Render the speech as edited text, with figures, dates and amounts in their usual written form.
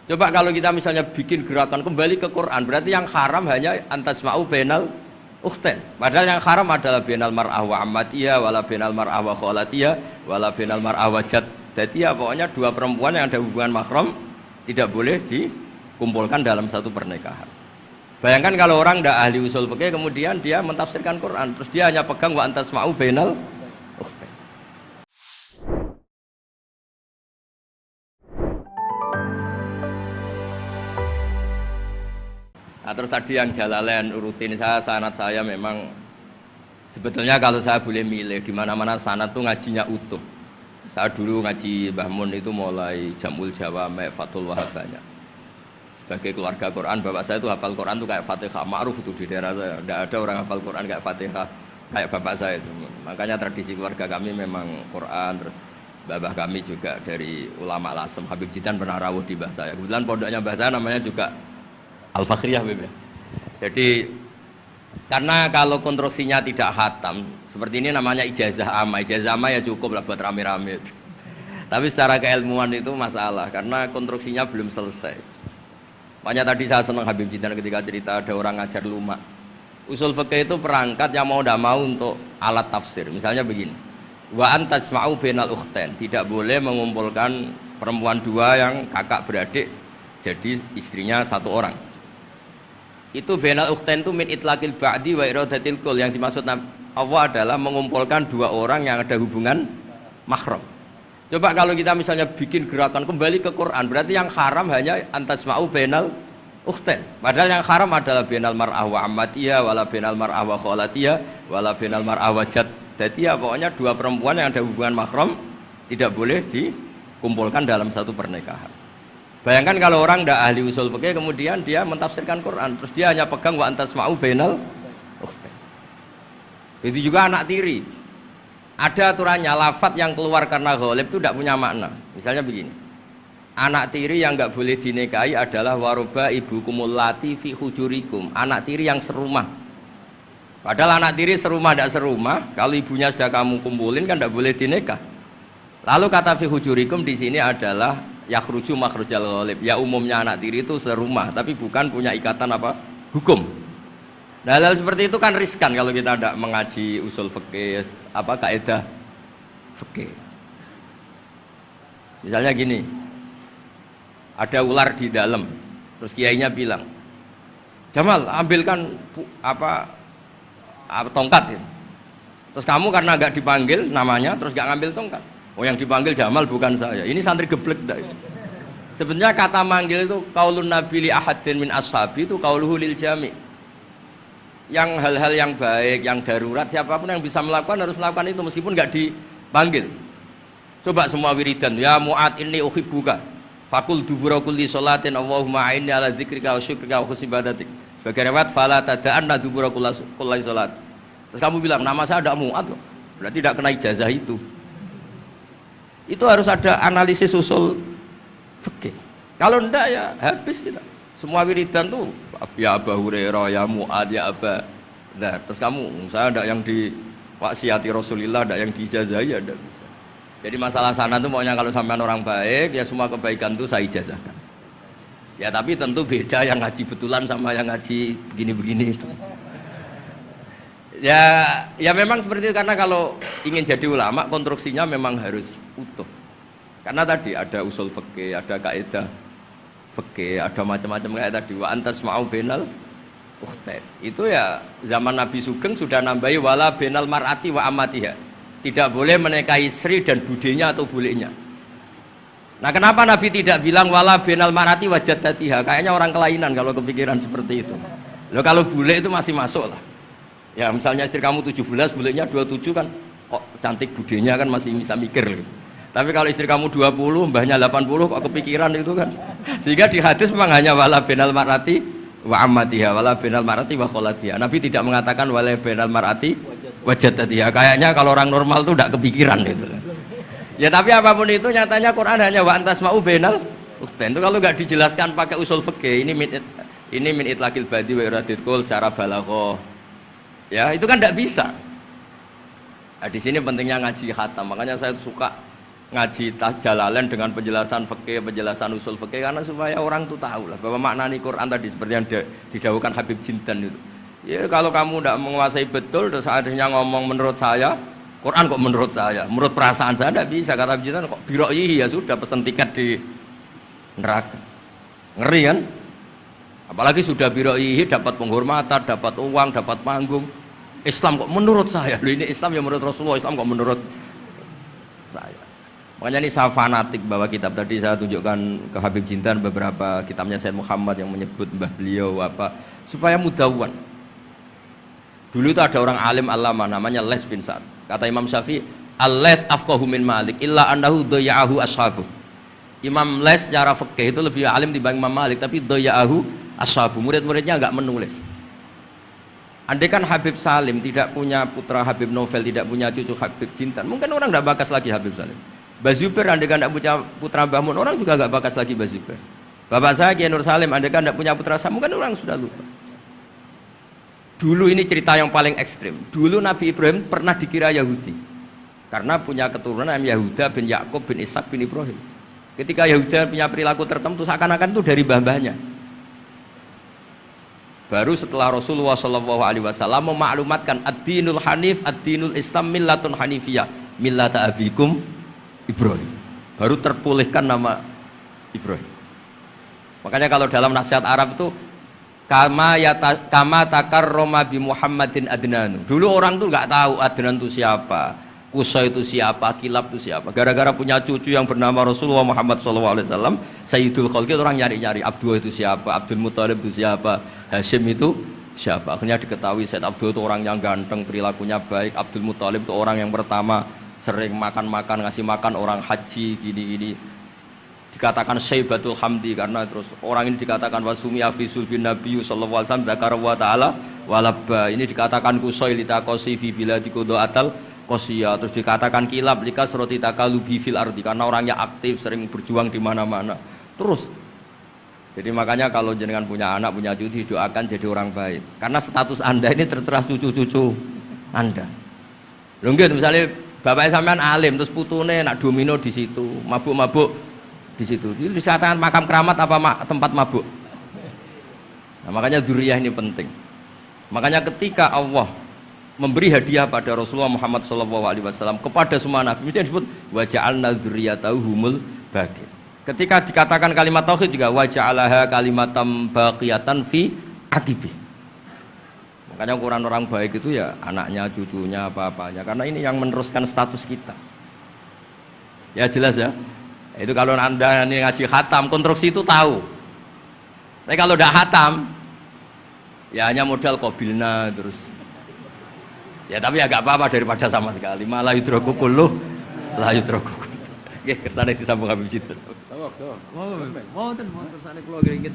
Coba kalau kita misalnya bikin gerakan kembali ke Quran, berarti yang haram hanya antasma'u bainal ukhtain. Padahal yang haram adalah bainal mar'ah wa ammatiyah, wala bainal mar'ah wa khalatiyah, wala bainal mar'ah wa jaddatiyah. Pokoknya dua perempuan yang ada hubungan mahram tidak boleh dikumpulkan dalam satu pernikahan. Bayangkan kalau orang tidak ahli usul fikih kemudian dia mentafsirkan Quran, terus dia hanya pegang wa antasma'u bainal ukhtain. Nah, terus tadi yang Jalalain urutin sanad saya memang sebetulnya kalau saya boleh milih di mana-mana sanad tuh ngajinya utuh. Saya dulu ngaji Mbah Mun itu mulai Jamul Jawami, Fathul Wahab banyak. Sebagai keluarga Quran, bapak saya itu hafal Quran tuh kayak Fatihah, ma'ruf itu di daerah saya. Tidak ada orang hafal Quran kayak Fatihah kayak bapak saya itu. Makanya tradisi keluarga kami memang Quran, terus bapak kami juga dari ulama Lasem, Habib Jidan pernah rawuh di mbah saya. Kebetulan pondoknya mbah saya namanya juga Al-Fakhriyah, Beb. Jadi karena kalau konstruksinya tidak khatam seperti ini namanya ijazah amma. Ijazah amma ya cukup lah buat rame-rame. Tapi secara keilmuan itu masalah karena konstruksinya belum selesai. Makanya tadi saya senang Habib Jidan ketika cerita ada orang ngajar lumak. Usul fikih itu perangkat yang mau tidak mau untuk alat tafsir. Misalnya begini, wa antasma'u bainal ukhtain, tidak boleh mengumpulkan perempuan dua yang kakak beradik jadi istrinya satu orang. Itu bainal ukhtain itu min itlaqil ba'di wa iradatil kul, yang dimaksud Allah adalah mengumpulkan dua orang yang ada hubungan mahram. Coba kalau kita misalnya bikin gerakan kembali ke Quran, berarti yang haram hanya antasma'u bainal ukhtain. Padahal yang haram adalah bainal mar'ah wa ammatiyah, wala bainal mar'ah wa khalatiyah, wala bainal mar'ah wa jaddatiyah. Pokoknya dua perempuan yang ada hubungan mahram tidak boleh dikumpulkan dalam satu pernikahan. Bayangkan kalau orang tidak ahli usul fikih kemudian dia mentafsirkan Quran, terus dia hanya pegang wa antasma'u bainal ukhtain. Itu juga anak tiri. Ada aturannya, lafadz yang keluar karena ghalib itu tidak punya makna. Misalnya begini, anak tiri yang nggak boleh dinikahi adalah waroba ibukumul lati fi hujurikum, anak tiri yang serumah. Padahal anak tiri serumah tidak serumah, kalau ibunya sudah kamu kumpulin kan tidak boleh dinikah. Lalu kata fi hujurikum di sini adalah yakhruju makhrujal ghalib. Ya umumnya anak tiri itu serumah, tapi bukan punya ikatan apa? Hukum. Nah, hal seperti itu kan riskan kalau kita tidak mengaji usul fikih, apa kaidah fikih. Misalnya gini, ada ular di dalam, terus kiainya bilang, Jamal ambilkan tongkat ini. Terus kamu karena agak dipanggil namanya, terus gak ngambil tongkat. Oh yang dipanggil Jamal bukan saya. Ini santri geblek dah. Sebenarnya kata manggil itu qaulun nabi li ahadin min ashabi itu qauluhu lil jami'. Yang hal-hal yang baik, yang darurat siapapun yang bisa melakukan harus melakukan itu meskipun enggak dipanggil. Coba semua wiridan, ya Mu'ad inni uhibbuka. Fakul dubura kulli sholatin Allahumma a'inni ala dzikrika wa syukrika wa husni ibadatik. Sebagai riwayat fala tada'anna dubura kulli sholat. Terus kamu bilang nama saya ada Mu'ad loh. Berarti tidak kena ijazah itu. Itu harus ada analisis usul fikih. Kalau enggak ya habis kita. Semua wiridan tuh ya Abu Hurairah, ya Mu'ad, ya Aba. Nah, terus kamu, saya enggak yang diwasiati Rasulullah, enggak yang diijazahi, ya enggak bisa. Jadi masalah sana tuh maunya kalau sampean orang baik, ya semua kebaikan tuh saya ijazahkan. Ya tapi tentu beda yang ngaji betulan sama yang ngaji begini-begini itu. Ya memang seperti itu karena kalau ingin jadi ulama konstruksinya memang harus utuh. Karena tadi ada usul fikih, ada kaidah fikih, ada macam-macam kayak tadi wa antasma'u bainal ukhtain. Itu ya zaman Nabi Sugeng sudah nambahi wala bainal mar'ati wa amatiha. Tidak boleh menikahi istri dan budenya atau bulenya. Nah, kenapa Nabi tidak bilang wala bainal mar'ati wa jaddatiha? Kayaknya orang kelainan kalau kepikiran seperti itu. Loh kalau bule itu masih masuk lah. Ya misalnya istri kamu 17, bulenya 27 kan kok cantik budenya kan masih bisa mikir gitu. Tapi kalau istri kamu 20, mbahnya 80 kok kepikiran itu kan. Sehingga di hadis memang hanya wala bainal mar'ati wa ammatiha, wala bainal mar'ati wa kholatiha. Nabi tidak mengatakan wala bainal mar'ati wa jaddatiha. Kayaknya kalau orang normal tuh tidak kepikiran itu. Ya tapi apapun itu nyatanya Quran hanya wa antasma'u bainal ukhtain. Itu kalau enggak dijelaskan pakai usul fikih, ini min itlaqil badi wa iradatil kul secara balaghah. Ya itu kan tidak bisa. Nah, di sini pentingnya ngaji khatam. Makanya saya suka ngaji Jalalain dengan penjelasan fikih, penjelasan usul fikih, karena supaya orang tuh tahu lah bahwa maknani Quran tadi seperti yang didahulukan Habib Jinten itu. Ya kalau kamu tidak menguasai betul, terus akhirnya ngomong menurut saya, Quran kok menurut saya, menurut perasaan saya tidak bisa. Kata Habib Jinten kok biroihi, ya sudah pesan tiket di neraka. Ngeri kan? Apalagi sudah biroihi dapat penghormatan, dapat uang, dapat panggung. Islam kok menurut saya, loh ini Islam yang menurut Rasulullah, Islam kok menurut saya. Makanya ini saya fanatik bahwa kitab tadi saya tunjukkan ke Habib Jinten beberapa kitabnya Said Muhammad yang menyebut mbah beliau apa supaya mudawwan. Dulu itu ada orang alim alama namanya Les bin Sa'ad. Kata Imam Syafi'i, "Al-Les afqahu min Malik illa annahu daya'ahu ashabuh." Imam Les secara fikih itu lebih alim dibanding Imam Malik, tapi daya'ahu ashabuh. Murid-muridnya enggak menulis. Andai kan Habib Salim tidak punya putra Habib Novel, tidak punya cucu Habib Jinten, mungkin orang enggak bakas lagi Habib Salim. Bazuber andai kan tidak punya putra Mbah Mun, orang juga nggak bakas lagi Bazuber. Bapak saya Kiai Nur Salim andai kan tidak punya putra Samu, kan orang sudah lupa. Dulu ini cerita yang paling ekstrim. Dulu Nabi Ibrahim pernah dikira Yahudi karena punya keturunan Yahuda bin Yakub bin Ishak bin Ibrahim. Ketika Yahuda punya perilaku tertentu seakan-akan itu dari mbah-mbahnya. Baru setelah Rasulullah SAW memaklumatkan ad-dinul hanif, ad-dinul Islam millatun hanifiyah, millata abikum Ibrahim, baru terpulihkan nama Ibrahim. Makanya kalau dalam nasihat Arab itu kama takarrama bi Muhammadin Adnan. Dulu orang tuh nggak tahu Adnan itu siapa, Qusay itu siapa, Kilab itu siapa. Gara-gara punya cucu yang bernama Rasulullah Muhammad SAW, Sayyidul Khalqi, orang nyari-nyari Abdullah itu siapa, Abdul Muthalib itu siapa, Hashim itu siapa. Akhirnya diketahui Said Abdul itu orang yang ganteng, perilakunya baik. Abdul Muthalib itu orang yang pertama sering makan-makan, ngasih makan orang haji gini-gini. Dikatakan Syaibatul Hamdi karena terus orang ini dikatakan wasumi afisul bin Nabi sallallahu alaihi wasallam dzakara wa ta'ala walabba. Ini dikatakan Qusay litaqasi fi biladi qudaatal qasiyah. Terus dikatakan Kilab likasrati takalubi fil ardi karena orangnya aktif, sering berjuang di mana-mana. Terus jadi makanya kalau jenengan punya anak, punya cucu, doakan jadi orang baik. Karena status Anda ini tertera cucu-cucu Anda. Lho nggih misalnya bapaknya sampean alim, terus putune nak domino di situ, mabuk-mabuk di situ. Itu disatakan makam keramat apa tempat mabuk? Nah, makanya dzurriyyah ini penting. Makanya ketika Allah memberi hadiah pada Rasulullah Muhammad SAW kepada semua nabi, itu disebut wa ja'alna dzurriyyatahu humul baqin. Ketika dikatakan kalimat tauhid juga wa ja'alaha kalimatam baqiyatan fi aqibi. Makanya ukuran orang baik itu ya anaknya, cucunya, apa-apanya. Karena ini yang meneruskan status kita. Ya jelas ya. Itu kalau Anda ini ngaji khatam, konstruksi itu tahu. Tapi kalau tidak khatam, ya hanya modal qabilna terus. Ya tapi ya gak apa-apa daripada sama sekali. Malah yudroku kulluh, la yudroku kulluh. Nggih, kersane disambung Habib Jinten. Mau tersane kula geringet.